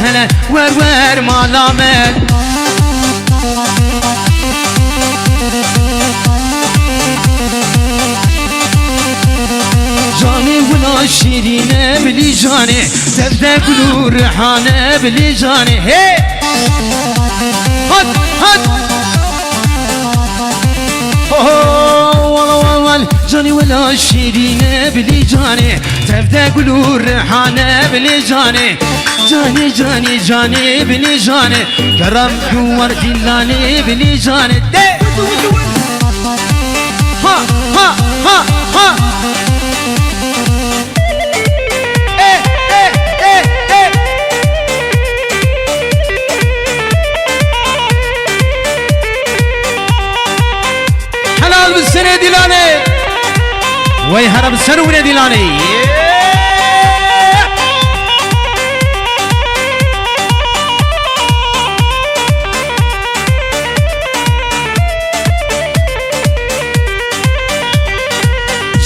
هلا ور مالامل جاني ولا شيرينه بلي جاني تبدا قلو ريحانه بلي جاني هي هات هات والله جاني ولا شيرينه بلي جاني تبدا قلو ريحانه بلي جاني جاني جاني جاني بلي جاني كرم دوار دلاني بلي جاني ها ها ها ها حلال بالسنة ديلاني وي هرب السنة ديلاني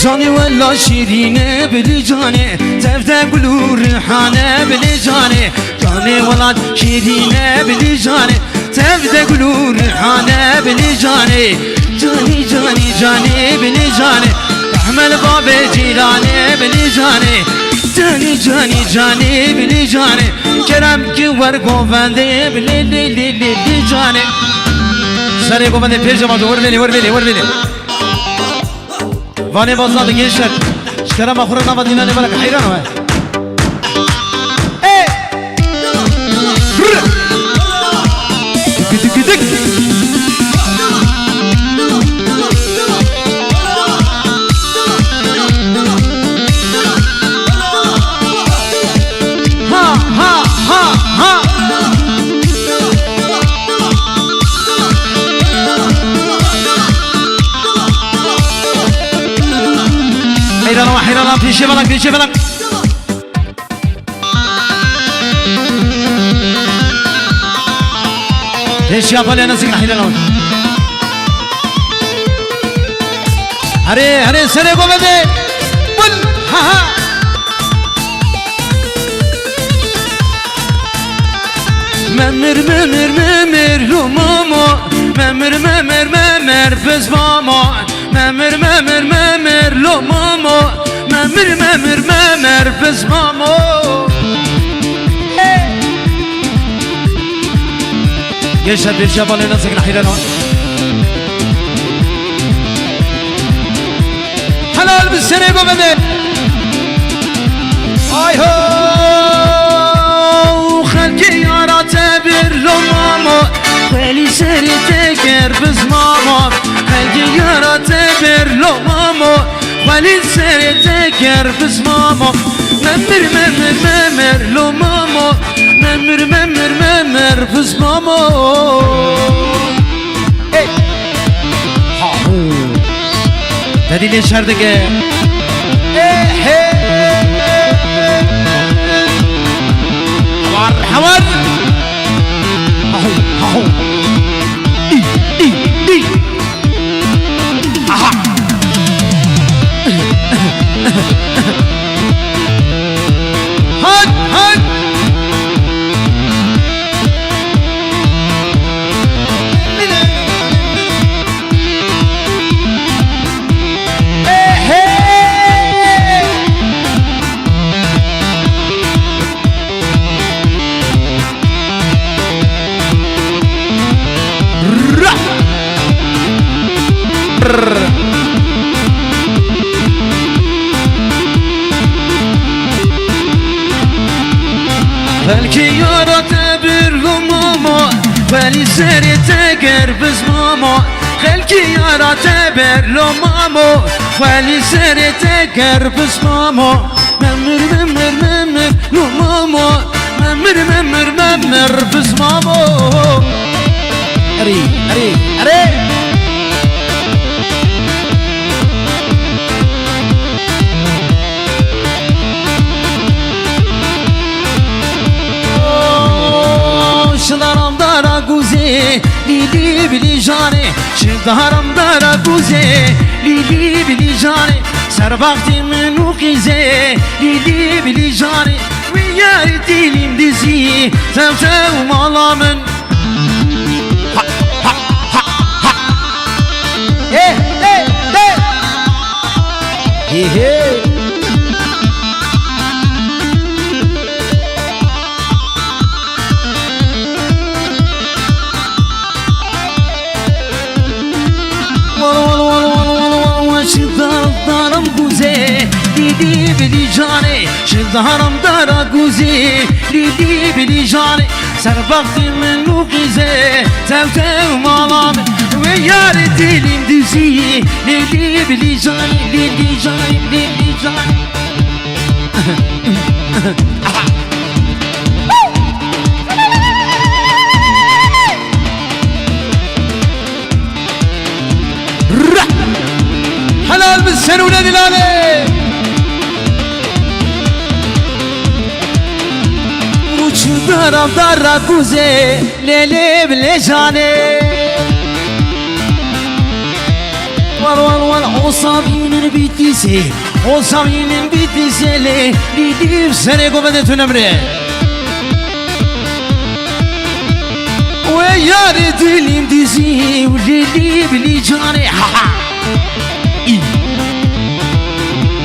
جاني ولا شيرينه بلي جاني تبدا قلو ريحانه بلي جاني جاني ولا شيرينه بلي جاني تبدا قلو ريحانه بلي جاني جاني جاني جاني بلي جاني احمل باب جيراني بلي جاني جاني جاني جاني بلي جاني كرم کی ورگوونده بلي لي لي لي جاني سري گوونده پیجما وردلي واني بازاد gençler اشترى مخورة نما ديناني بالك حيران هو دك دك ها ها ها ها حيرانا في شبلك ليش يا بالي انا سكنا حيرانا هري سري قومدي بل ها ها ممر لو ماما ممر بس ماما ممر لو ماما ممر بس ماما gençler bir şabalayı nasıl nahiren o helal bir sene gomede ay ho halki yarate bir lomamo khali seri teker biz mama halki yarate bir lomamo khali seri teker biz mama ممر لو ماما ممر بس ماما دادی نشر دیگه حوار دی aha هات belki yarate bir lumama veli seri teker biz mama belki yarate bir lumama veli seri teker biz mama memir lumama memir biz mama ari شدارم دارا گوزه لیلی بلی جانه شدارم دارا گوزه لیلی بلی جانه سر وقتی منو قیزه لیلی بلی جانه ویار دیلیم دیزی تفتو مالا من دیدی بلی جانه شدارم دارا گوزی دیدی بلی جانه سر وقتی من نوقیزه تفته و مالام و یار دیلیم دوزی دیدی بلی جانه دیدی جانه دیدی جانه حلال بالسن ولادي لالي دارم دارا کوزه لیلی بلی جانه وال عصابين بيتيسي عصابين بيتيسي لي بسنة قبل تنمره ويا ريتلي مديسي وليلي بلي جاني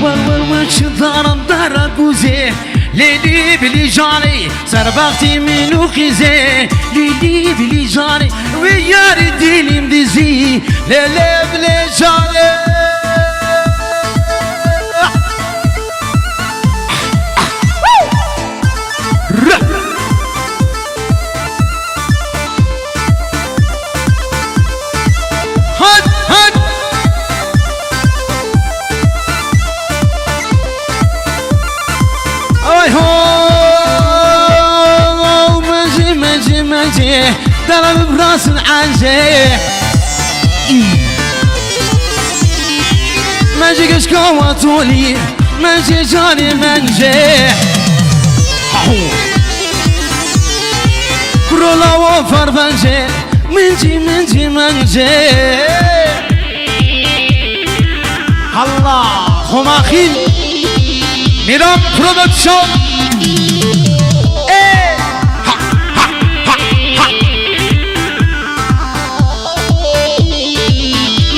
وال شدارم دارا كوزه ليلي بلي جاني سربختي منو خيزي ليلي بلي جاني ويا ريتلي مديسي ليلي بلي جاني ضرب براس العنجي ماجي كشكوة طولي ماجي جاني منجي كرولا وفر فنجي منجي الله هم أخين ميرام برودكشن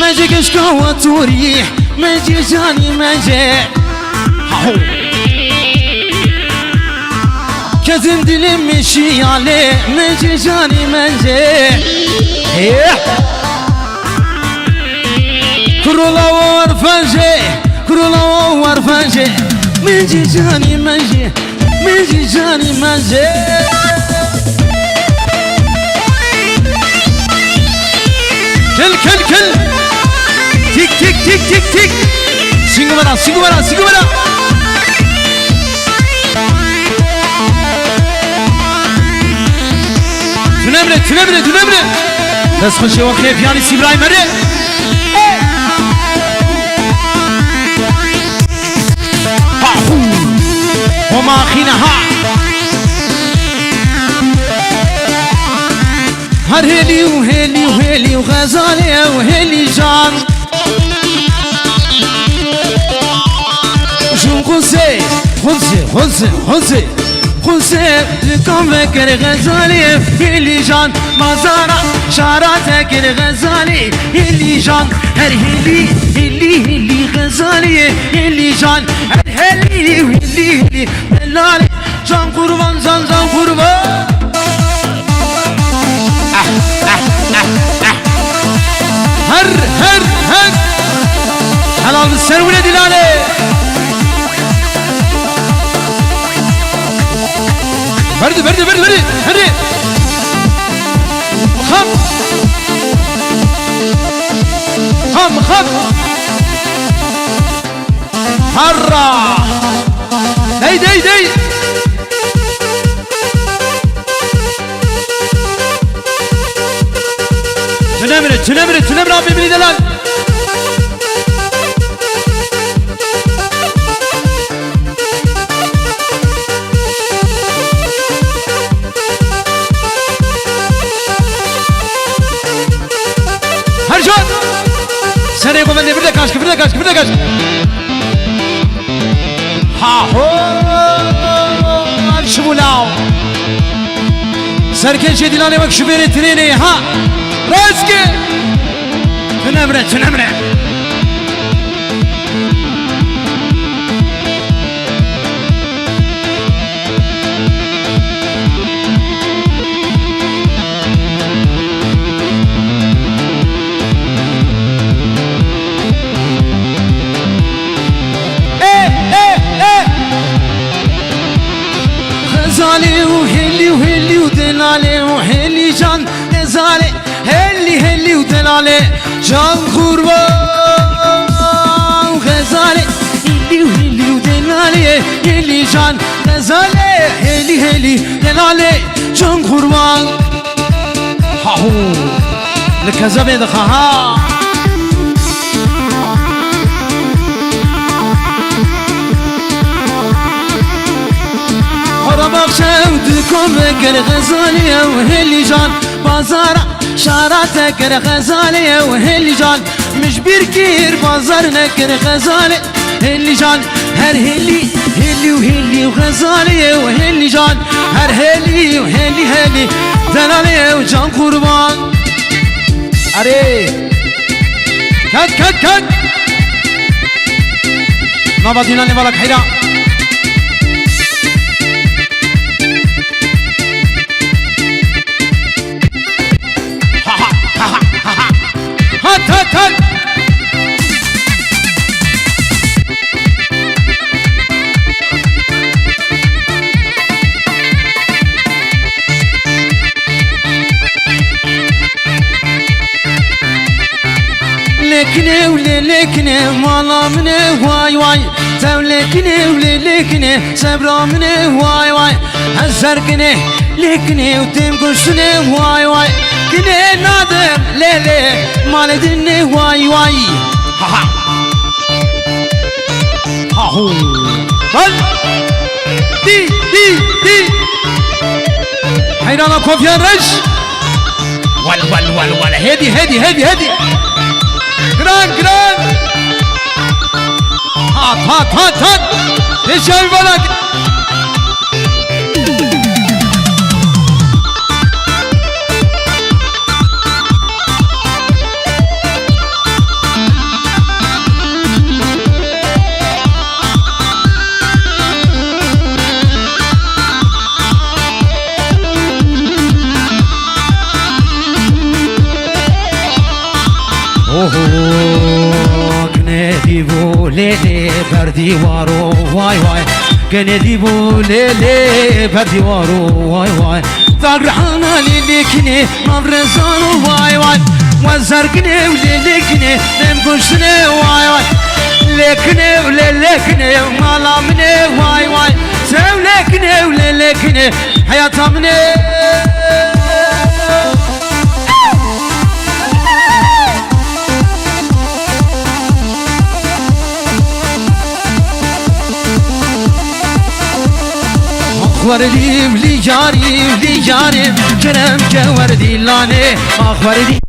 ماجي كشكوة توريح ماجي جاني ماجي كزم دلي مشي عليه ماجي جاني ماجي كرولا ورفنجي ماجي جاني ماجي كل تيك سينغو برا تنمره بس خشي وخيف يعني سيبراي مرة وما خينها هر هيلي وغزالي وهيلي جان شو خنسي لكم فكر غزالي هيلي جان مزارع شاراتك الغزالي هيلي جان هر هيلي غزالي هيلي جان هر هيلي هلالي جان قربان جان قربان هر حلال بالسن ولادي لالي برد هري خم هرا دي تنمر أبي بني دلال هرجان سنة يقوم مني بردا كاشك ها هو الشمولاو سركن شديلاني بك شبير تريني ها راسك تنمرة غزالي وهلي ودلالي وهلي جان غزالي هلي ودلالي جان قربان غزالي هلي ودلالي هلي جان غزالي هلي دلالي جان قربان هاهو لكذا دخها رباق شودكم بكر غزالي وهلي جان بازار شارات كر غزالي وهلي جان مش بيركير بازار نكر غزالي هلي جان هر هلي وغزالي وهلي جان هر هلي وهلي دلالي وجان قربان اري كت ما بدينا نبالك حيرا هات لكني مالا مني واي تولكني سبرا مني واي هزركني لكني وتم قشني واي كني نادم ليلي مالدني واي هاهو دي حيرانا كوفيا رش وال هدي جران هات ايش جاي بالك كنديبو ليلي بردي وارو واي كنديبو ليلي بردي وارو واي فقرحانا ليليكني مبرزانو واي وزرقني وليليكني نمقشني واي ليكني مالا مني واي سوليكني وليليكني حياتا مني أخوردي ولي جاري كرم كوردي لاني أخوردي